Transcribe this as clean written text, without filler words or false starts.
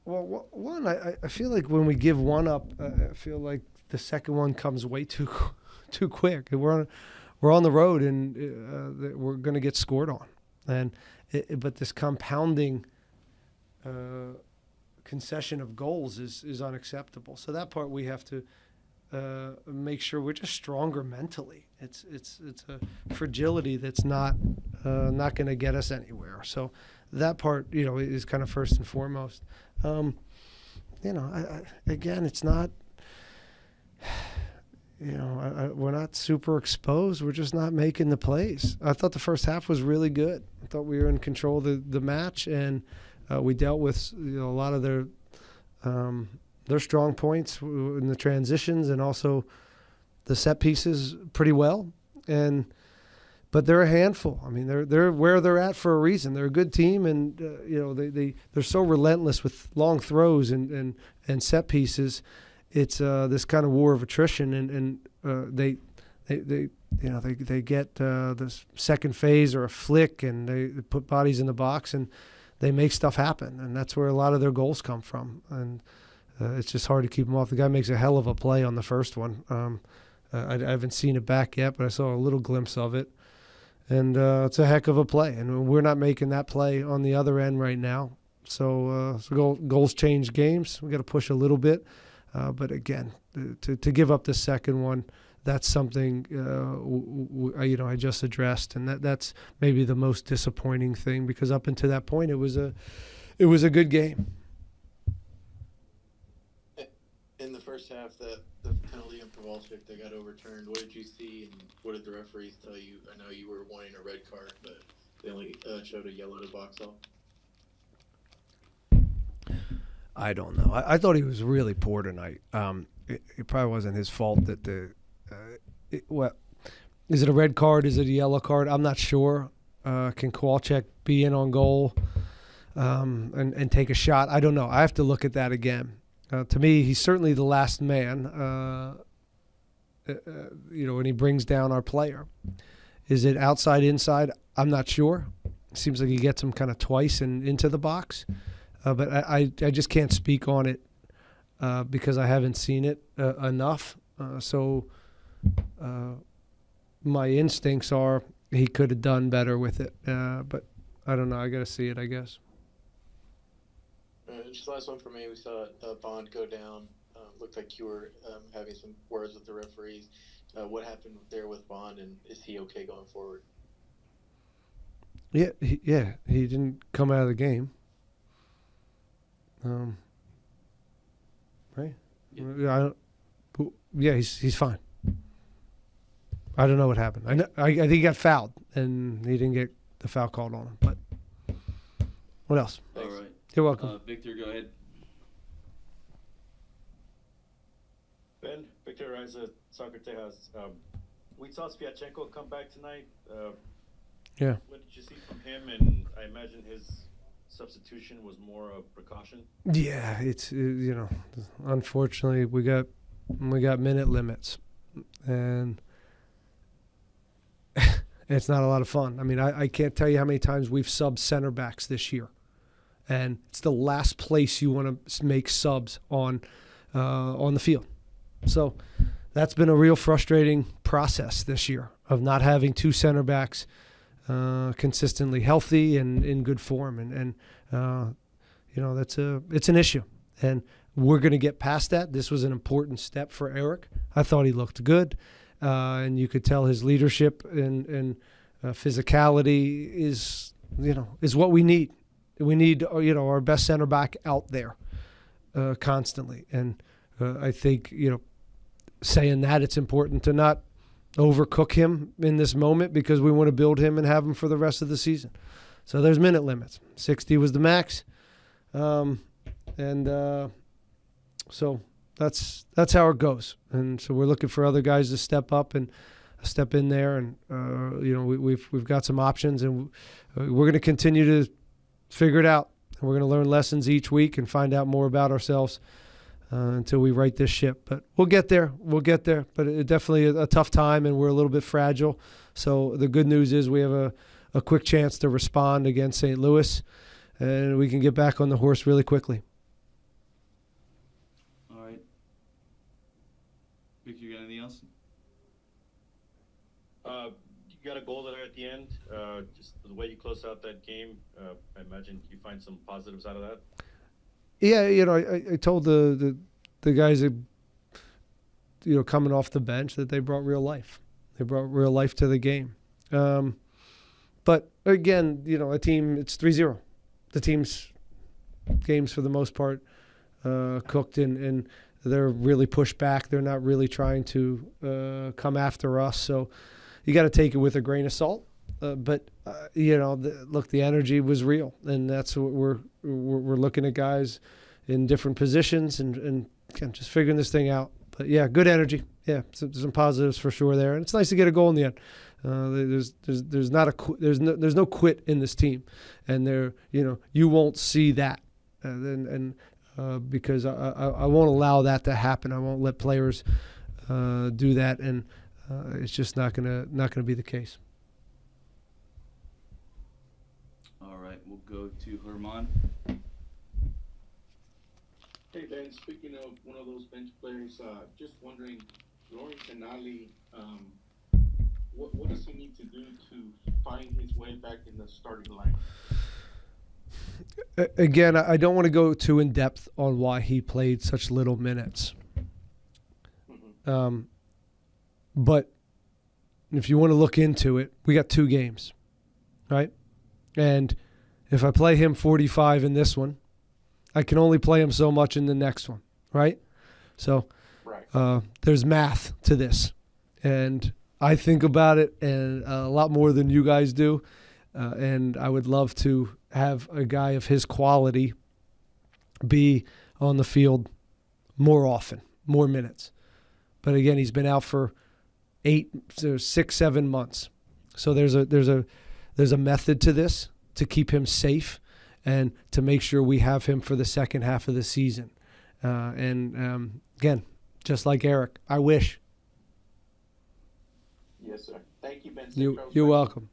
Well, one, I feel like when we give one up, I feel like the second one comes way too quick. We're on the road, and we're going to get scored on. And but this compounding concession of goals is unacceptable. So that part we have to make sure we're just stronger mentally. It's a fragility that's not going to get us anywhere. So that part, is kind of first and foremost. Again, it's not. We're not super exposed. We're just not making the plays. I thought the first half was really good. I thought we were in control of the match, and we dealt with a lot of their strong points in the transitions and also the set pieces pretty well. But they're a handful. I mean, they're where they're at for a reason. They're a good team, and they're so relentless with long throws and set pieces. It's this kind of war of attrition, and they get this second phase or a flick, and they put bodies in the box, and they make stuff happen, and that's where a lot of their goals come from. And it's just hard to keep them off. The guy makes a hell of a play on the first one. I haven't seen it back yet, but I saw a little glimpse of it, and it's a heck of a play. And we're not making that play on the other end right now. So goals change games. We got to push a little bit. But again, to give up the second one, that's something I just addressed, and that's maybe the most disappointing thing, because up until that point, it was a good game. In the first half, the penalty on Kowalczyk that got overturned, what did you see, and what did the referees tell you? I know you were wanting a red card, but they only showed a yellow to box off. I don't know. I thought he was really poor tonight. It probably wasn't his fault that is it a red card? Is it a yellow card? I'm not sure. Can Kowalczyk be in on goal and take a shot? I don't know. I have to look at that again. To me, he's certainly the last man, when he brings down our player. Is it outside, inside? I'm not sure. It seems like he gets him kind of twice and into the box. But I just can't speak on it because I haven't seen it enough. So my instincts are he could have done better with it. But I don't know. I got to see it, I guess. Just last one for me. We saw Bond go down. Looked like you were having some words with the referees. What happened there with Bond, and is he okay going forward? Yeah, he didn't come out of the game. Right? Yeah, he's fine. I don't know what happened. I think he got fouled, and he didn't get the foul called on him. But what else? All right. You're welcome. Victor, go ahead. Ben, Victor Reza, Soccer Tejas. We saw Sviatchenko come back tonight. Yeah. What did you see from him? And I imagine his substitution was more a precaution. Yeah, it's unfortunately we got minute limits, and it's not a lot of fun. I mean, I can't tell you how many times we've subbed center backs this year, and it's the last place you want to make subs on the field. So that's been a real frustrating process this year of not having two center backs consistently healthy and in good form, and it's an issue, and we're going to get past that. This was an important step for Eric. I thought he looked good, and you could tell his leadership and physicality is what we need. We need our best center back out there constantly, and I think saying that, it's important to not overcook him in this moment because we want to build him and have him for the rest of the season. So there's minute limits. 60 was the max. So that's how it goes. And so we're looking for other guys to step up and step in there. And, we've got some options, and we're going to continue to figure it out. And we're going to learn lessons each week and find out more about ourselves until we right this ship. But we'll get there. But it's definitely a tough time, and we're a little bit fragile. So the good news is we have a quick chance to respond against St. Louis, and we can get back on the horse really quickly. got a goal there at the end. Just the way you close out that game, I imagine you find some positives out of that. Yeah, I told the guys that, coming off the bench that they brought real life. They brought real life to the game. But again, a team, it's 3-0. The team's games for the most part cooked, and they're really pushed back. They're not really trying to come after us. So you got to take it with a grain of salt. But look, the energy was real, and that's what we're looking at guys in different positions and again, just figuring this thing out. But yeah, good energy. Yeah, some positives for sure there, and it's nice to get a goal in the end. There's no quit in this team, and you won't see that, because I won't allow that to happen. I won't let players do that, and it's just not gonna be the case. All right, we'll go to Herman. Hey Ben, speaking of one of those bench players, just wondering, Lawrence and Ali, what does he need to do to find his way back in the starting line? Again, I don't want to go too in depth on why he played such little minutes. Mm-hmm. But if you want to look into it, we got 2 games, right? And if I play him 45 in this one, I can only play him so much in the next one, right? So Right. There's math to this. And I think about it and a lot more than you guys do. And I would love to have a guy of his quality be on the field more often, more minutes. But again, he's been out for 6, 7 months. So there's a method to this to keep him safe and to make sure we have him for the second half of the season. Again, just like Eric, I wish. Yes, sir. Thank you, Ben. You're welcome.